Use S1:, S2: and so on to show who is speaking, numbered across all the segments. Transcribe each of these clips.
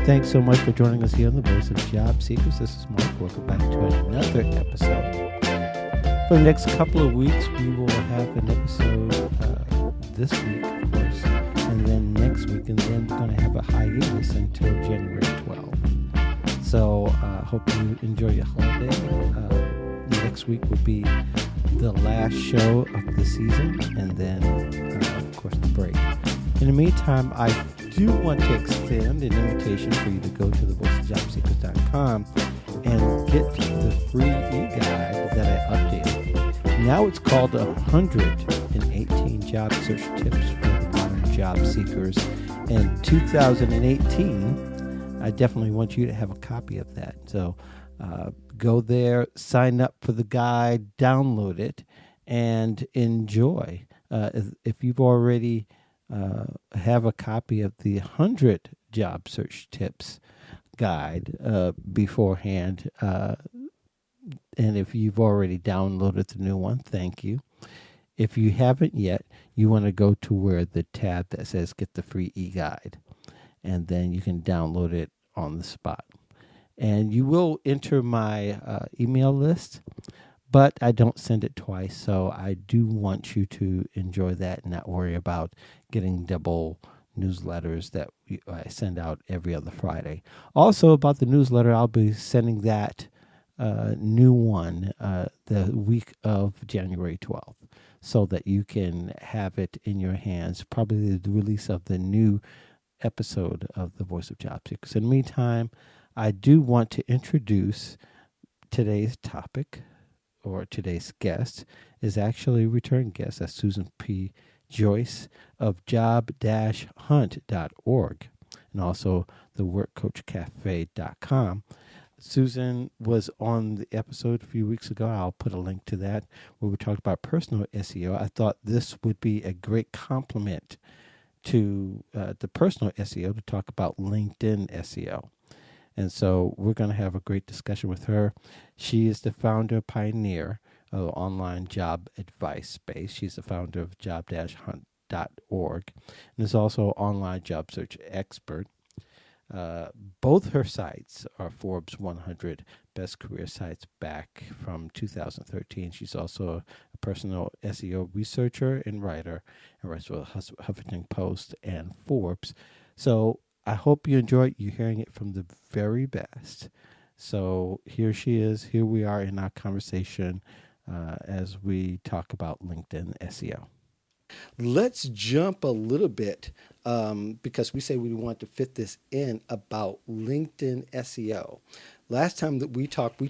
S1: Thanks so much for joining us here on the Voice of Job Seekers. This is Mark. Welcome back to another episode. For the next couple of weeks, we will have an episode this week, of course, and then next week, and then we're going to have a hiatus until January 12th. So I hope you enjoy your holiday. Next week will be the last show of the season, and then, of course, the break. In the meantime, I do want to extend an invitation for you to go to thevoiceofjobseekers.com and get the free e-guide that I updated. Now it's called 118 Job Search Tips for the Modern Job Seekers. In 2018, I definitely want you to have a copy of that. So go there, sign up for the guide, download it, and enjoy. If you've already have a copy of the 100 Job Search Tips guide beforehand, and if you've already downloaded the new one, thank you. If you haven't yet, you want to go to where the tab that says Get the Free e-guide, and then you can download it on the spot. And you will enter my email list, but I don't send it twice, so I do want you to enjoy that and not worry about getting double newsletters that I send out every other Friday. Also, about the newsletter, I'll be sending that new one the week of January 12th, so that you can have it in your hands, probably the release of the new episode of The Voice of Job Seekers. In the meantime, I do want to introduce today's topic, or today's guest is actually a return guest. That's Susan P Joyce of job-hunt.org and also the workcoachcafe.com. Susan was on the episode a few weeks ago. I'll put a link to that where we talked about personal SEO. I thought this would be a great complement to the personal SEO to talk about LinkedIn SEO. And so we're going to have a great discussion with her. She is the founder, pioneer of online job advice space. She's the founder of job-hunt.org and is also an online job search expert. Both her sites are Forbes 100 Best Career Sites back from 2013. She's also a personal SEO researcher and writer, and writes for Huffington Post and Forbes. So I hope you enjoyed you hearing it from the very best. So here she is. Here we are in our conversation as we talk about LinkedIn SEO. Let's jump a little bit because we say we want to fit this in about LinkedIn SEO. Last time that we talked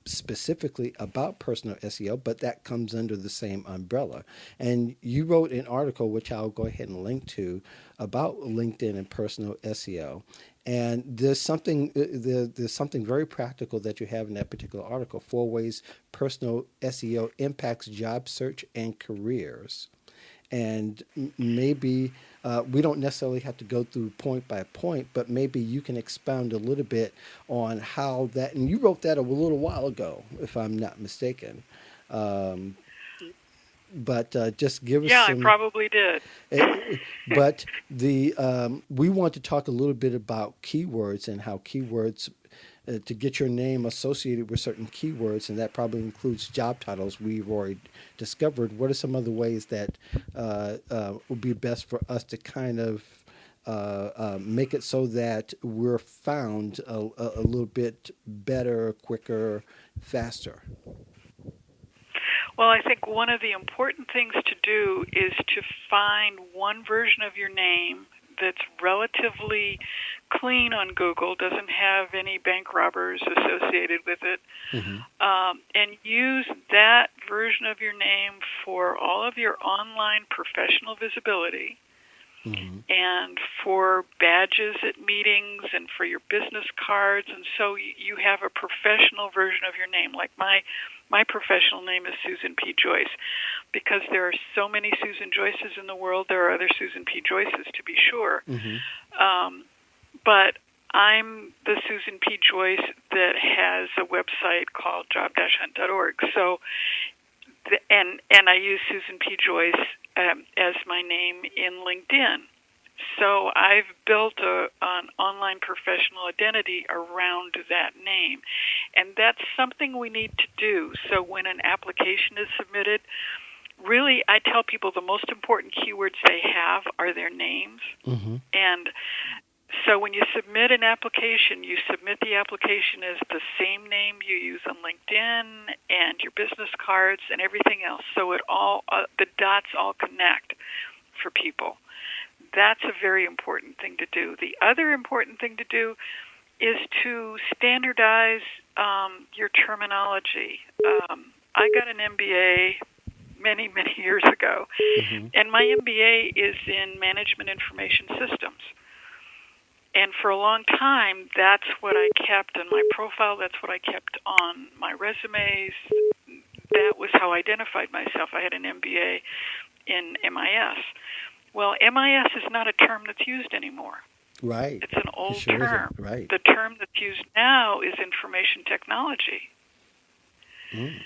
S1: specifically about personal SEO, but that comes under the same umbrella. And you wrote an article, which I'll go ahead and link to, about LinkedIn and personal SEO. And there's something very practical that you have in that particular article: 4 ways personal SEO impacts job search and careers. And maybe we don't necessarily have to go through point by point, but maybe you can expound a little bit on how that, and you wrote that a little while ago, if I'm not mistaken. But just give us some...
S2: I probably did.
S1: But we want to talk a little bit about keywords and how keywords... to get your name associated with certain keywords, and that probably includes job titles we've already discovered. What are some other ways that would be best for us to kind of make it so that we're found a little bit better, quicker, faster?
S2: Well, I think one of the important things to do is to find one version of your name that's relatively clean on Google, doesn't have any bank robbers associated with it, and use that version of your name for all of your online professional visibility, and for badges at meetings and for your business cards. And so you have a professional version of your name. Like my professional name is Susan P Joyce. Because there are so many Susan Joyces in the world, there are other Susan P Joyces, to be sure. But I'm the Susan P Joyce that has a website called job-hunt.org. So, and I use Susan P Joyce as my name in LinkedIn. So I've built an online professional identity around that name. And that's something we need to do. So when an application is submitted, really, I tell people the most important keywords they have are their names.
S1: Mm-hmm.
S2: And so when you submit an application, you submit the application as the same name you use on LinkedIn and your business cards and everything else. So it all the dots all connect for people. That's a very important thing to do. The other important thing to do is to standardize your terminology. I got an MBA many, many years ago,
S1: Mm-hmm.
S2: and my MBA is in Management Information Systems. And for a long time, that's what I kept in my profile. That's what I kept on my resumes. That was how I identified myself. I had an MBA in MIS. Well, MIS is not a term that's used anymore.
S1: Right.
S2: It's an old
S1: sure
S2: term.
S1: Right.
S2: The term that's used now is information technology.
S1: Mm.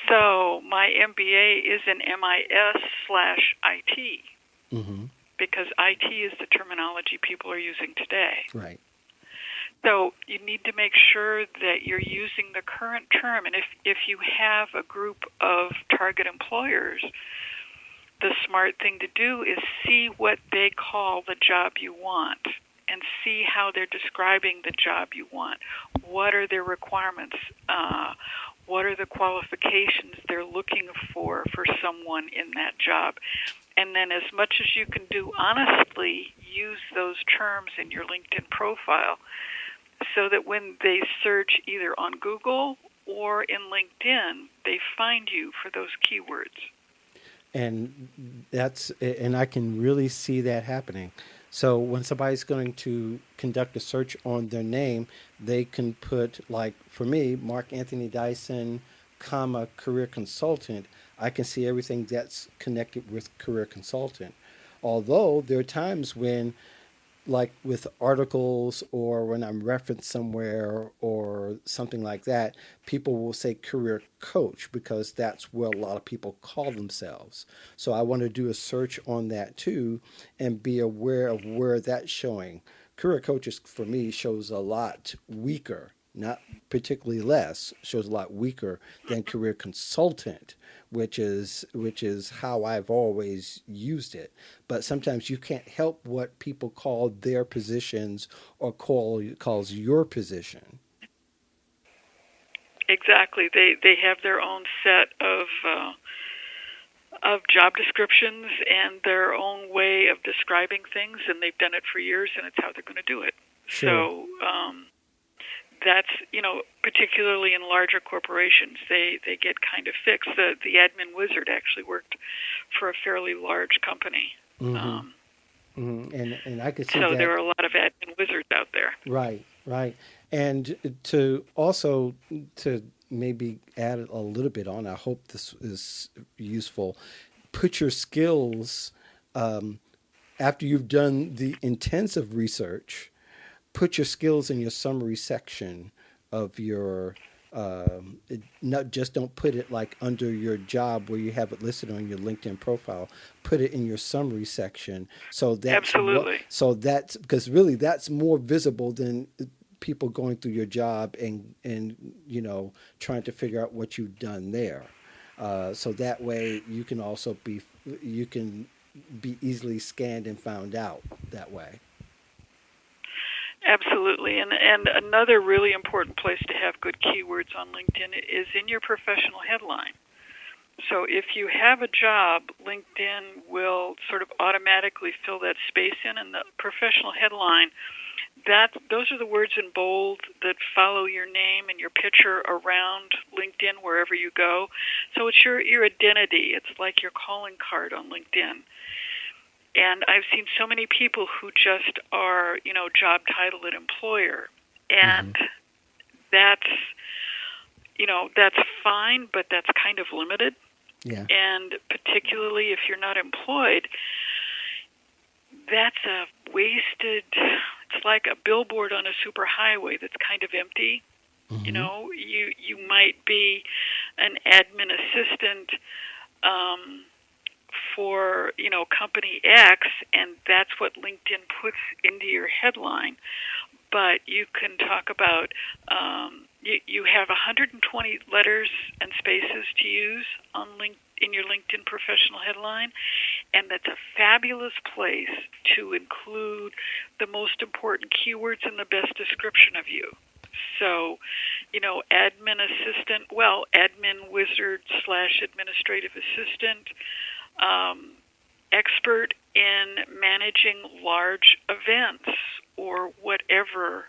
S2: So my MBA is in MIS/IT.
S1: Mm-hmm.
S2: Because IT is the terminology people are using today.
S1: Right.
S2: So you need to make sure that you're using the current term. And if you have a group of target employers, the smart thing to do is see what they call the job you want and see how they're describing the job you want. What are their requirements? What are the qualifications they're looking for someone in that job? And then as much as you can do honestly, use those terms in your LinkedIn profile so that when they search either on Google or in LinkedIn, they find you for those keywords.
S1: And I can really see that happening. So when somebody's going to conduct a search on their name, they can put, like for me, Mark Anthony Dyson, comma, career consultant. I can see everything that's connected with career consultant. Although there are times when, like with articles or when I'm referenced somewhere or something like that, people will say career coach because that's where a lot of people call themselves. So I want to do a search on that too and be aware of where that's showing. Career coaches for me shows a lot weaker, not particularly less, shows a lot weaker than career consultant, which is how I've always used it. But sometimes you can't help what people call their positions or calls your position.
S2: Exactly. They have their own set of job descriptions and their own way of describing things, and they've done it for years, and it's how they're going to do it.
S1: Sure.
S2: So that's, particularly in larger corporations, they get kind of fixed. The admin wizard actually worked for a fairly large company.
S1: Mm-hmm. Mm-hmm. And I could see
S2: So
S1: that.
S2: there are a lot of admin wizards out there.
S1: Right, right. And to also to maybe add a little bit on, I hope this is useful. Put your skills after you've done the intensive research. Put your skills in your summary section of your. Not just don't put it like under your job where you have it listed on your LinkedIn profile. Put it in your summary section. So that's
S2: Absolutely.
S1: that's because really that's more visible than people going through your job and trying to figure out what you've done there. So that way you can be easily scanned and found out that way.
S2: Absolutely. And another really important place to have good keywords on LinkedIn is in your professional headline. So if you have a job, LinkedIn will sort of automatically fill that space in, and the professional headline, those are the words in bold that follow your name and your picture around LinkedIn wherever you go. So it's your identity. It's like your calling card on LinkedIn. And I've seen so many people who just are, job titled employer. And that's fine, but that's kind of limited.
S1: Yeah.
S2: And particularly if you're not employed, that's a wasted, it's like a billboard on a superhighway that's kind of empty.
S1: Mm-hmm.
S2: You might be an admin assistant for, company X, and that's what LinkedIn puts into your headline. But you can talk about, you have 120 letters and spaces to use in your LinkedIn professional headline, and that's a fabulous place to include the most important keywords and the best description of you. So, admin assistant, admin wizard / administrative assistant, expert in managing large events or whatever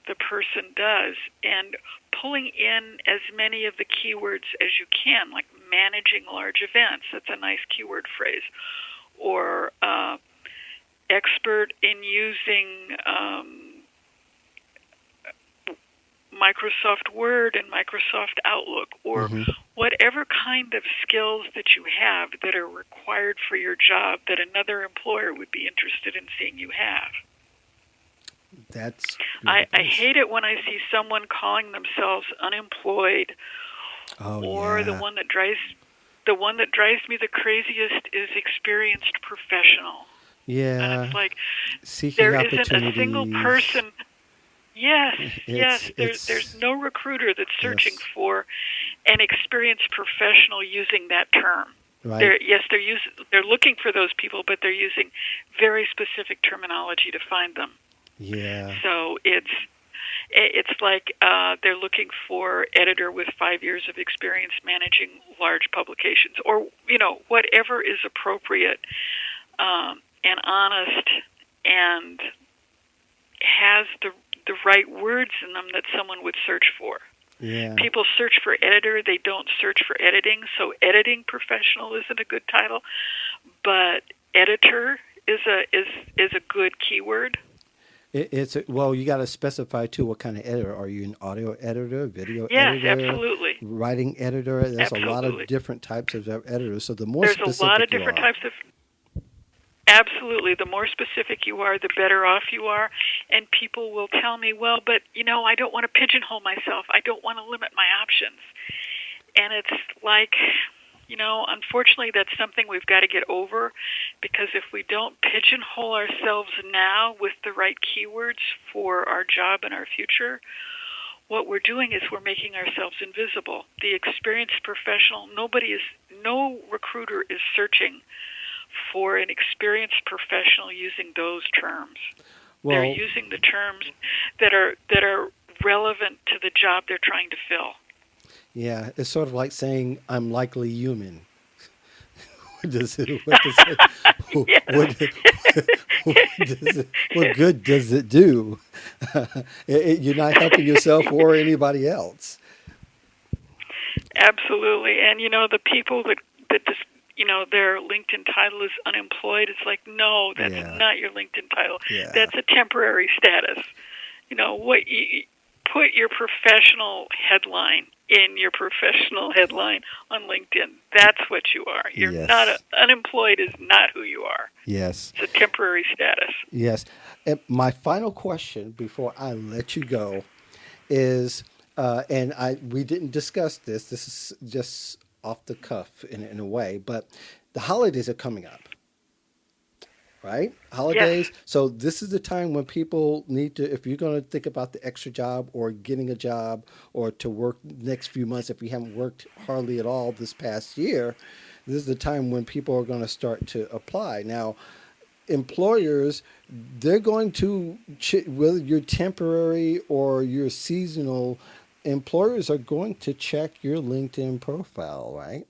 S2: the person does, and pulling in as many of the keywords as you can, like managing large events. That's a nice keyword phrase. Or expert in using Microsoft Word and Microsoft Outlook, or whatever kind of skills that you have that are required for your job that another employer would be interested in seeing you have. I hate it when I see someone calling themselves unemployed, or the one that drives me the craziest is experienced professional.
S1: Yeah,
S2: and it's like
S1: seeking
S2: there isn't a single person. Yes. There's no recruiter that's searching for an experienced professional using that term.
S1: Right.
S2: They're looking for those people, but they're using very specific terminology to find them.
S1: Yeah.
S2: So it's like they're looking for editor with 5 years of experience managing large publications, or whatever is appropriate and honest and has the right words in them that someone would search for.
S1: Yeah.
S2: People search for editor; they don't search for editing. So editing professional isn't a good title, but editor is a good keyword.
S1: You got to specify too what kind of editor. Are you an audio editor, video editor?
S2: Yes, absolutely.
S1: Writing editor. There's a lot of different types of editors. So the more
S2: there's
S1: specific
S2: a lot of different types of. Absolutely. The more specific you are, the better off you are. And people will tell me, well, but, I don't want to pigeonhole myself. I don't want to limit my options. And it's like, unfortunately, that's something we've got to get over, because if we don't pigeonhole ourselves now with the right keywords for our job and our future, what we're doing is we're making ourselves invisible. The experienced professional, no recruiter is searching for an experienced professional using those terms. They're using the terms that are relevant to the job they're trying to fill.
S1: Yeah, it's sort of like saying I'm likely human. What good does it do? You're not helping yourself or anybody else.
S2: Absolutely, and the people that just their LinkedIn title is unemployed. It's like, no, that's not your LinkedIn title.
S1: Yeah.
S2: That's a temporary status. Put your professional headline in your professional headline on LinkedIn. That's what you are. You're not unemployed is not who you are.
S1: Yes.
S2: It's a temporary status.
S1: Yes. And my final question before I let you go is, we didn't discuss this. This is just off the cuff in a way, but the holidays are coming up, right? Holidays.
S2: Yes.
S1: So this is the time when people need to, if you're going to think about the extra job or getting a job or to work next few months, if you haven't worked hardly at all this past year, this is the time when people are going to start to apply. Now, employers, they're going to, whether you're temporary or you're seasonal, employers are going to check your LinkedIn profile, right?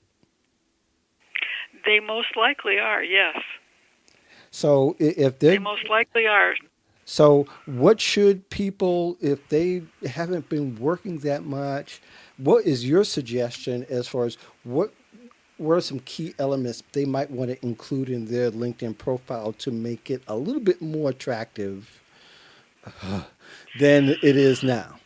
S2: They most likely are, yes.
S1: So if
S2: they most likely are.
S1: So what should people, if they haven't been working that much, what is your suggestion as far as what are some key elements they might want to include in their LinkedIn profile to make it a little bit more attractive than it is now?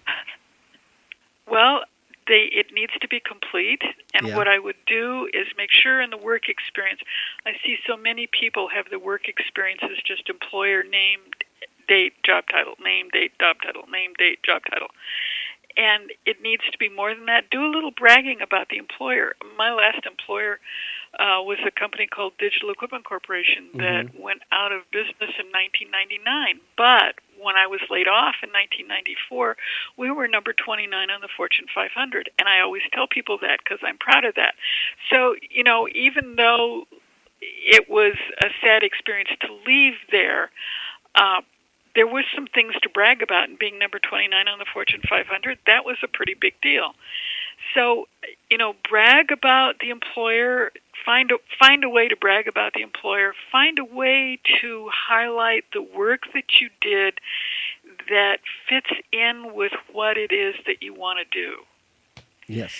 S2: Well, it needs to be complete, and what I would do is make sure in the work experience, I see so many people have the work experience as just employer, name, date, job title, name, date, job title, name, date, job title. And it needs to be more than that. Do a little bragging about the employer. My last employer was a company called Digital Equipment Corporation that went out of business in 1999. But when I was laid off in 1994, we were number 29 on the Fortune 500. And I always tell people that because I'm proud of that. So, even though it was a sad experience to leave there, there was some things to brag about, and being number 29 on the Fortune 500, that was a pretty big deal. So, brag about the employer, find a way to brag about the employer, find a way to highlight the work that you did that fits in with what it is that you want to do.
S1: Yes.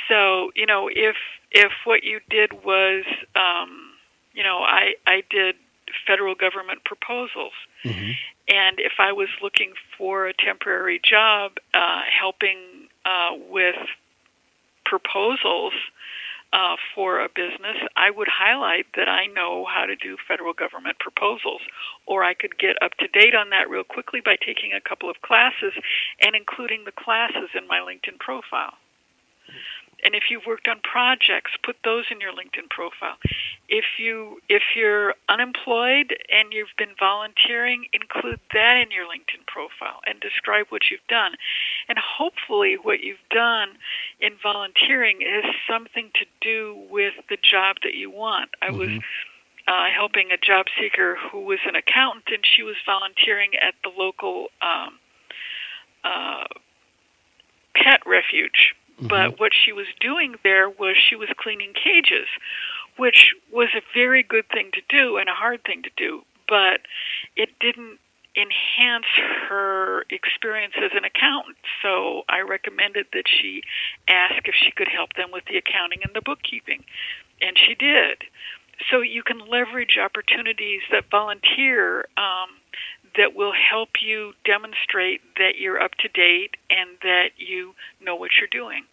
S2: So, if what you did was, I did federal government proposals. And if I was looking for a temporary job helping with proposals for a business, I would highlight that I know how to do federal government proposals. Or I could get up to date on that real quickly by taking a couple of classes and including the classes in my LinkedIn profile. And if you've worked on projects, put those in your LinkedIn profile. If you're unemployed and you've been volunteering, include that in your LinkedIn profile and describe what you've done. And hopefully what you've done in volunteering is something to do with the job that you want. I was helping a job seeker who was an accountant, and she was volunteering at the local pet refuge. But what she was doing there was she was cleaning cages, which was a very good thing to do and a hard thing to do, but it didn't enhance her experience as an accountant. So I recommended that she ask if she could help them with the accounting and the bookkeeping, and she did. So you can leverage opportunities that volunteer that will help you demonstrate that you're up to date and that you know what you're doing.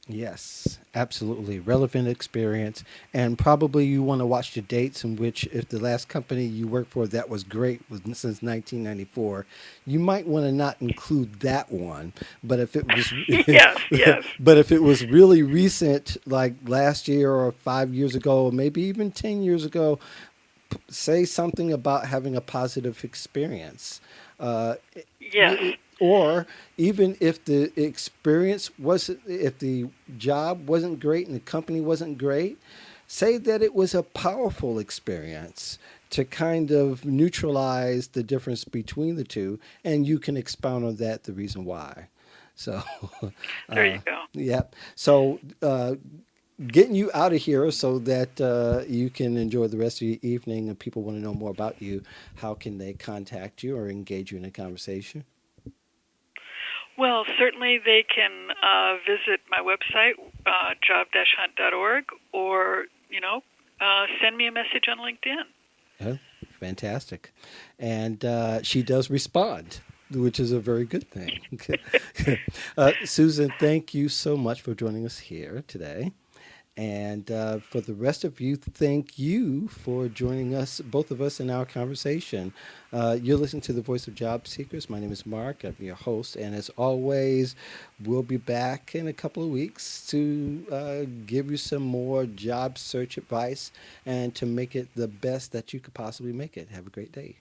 S1: Yes, absolutely. Relevant experience. And probably you want to watch the dates in which, if the last company you worked for that was great was since 1994, you might want to not include that one. But if it was
S2: yes.
S1: But if it was really recent, like last year or 5 years ago, or maybe even 10 years ago, say something about having a positive experience.
S2: Yes.
S1: Or even if the experience wasn't, if the job wasn't great and the company wasn't great, say that it was a powerful experience to kind of neutralize the difference between the two, and you can expound on that, the reason why. So,
S2: there you go.
S1: Yep. So, getting you out of here so that you can enjoy the rest of your evening, and people want to know more about you, how can they contact you or engage you in a conversation?
S2: Well, certainly they can visit my website, job-hunt.org, or, send me a message on LinkedIn.
S1: Oh, fantastic. And she does respond, which is a very good thing. Susan, thank you so much for joining us here today. And for the rest of you, thank you for joining us, both of us, in our conversation. You're listening to The Voice of Job Seekers. My name is Mark. I'm your host. And as always, we'll be back in a couple of weeks to give you some more job search advice and to make it the best that you could possibly make it. Have a great day.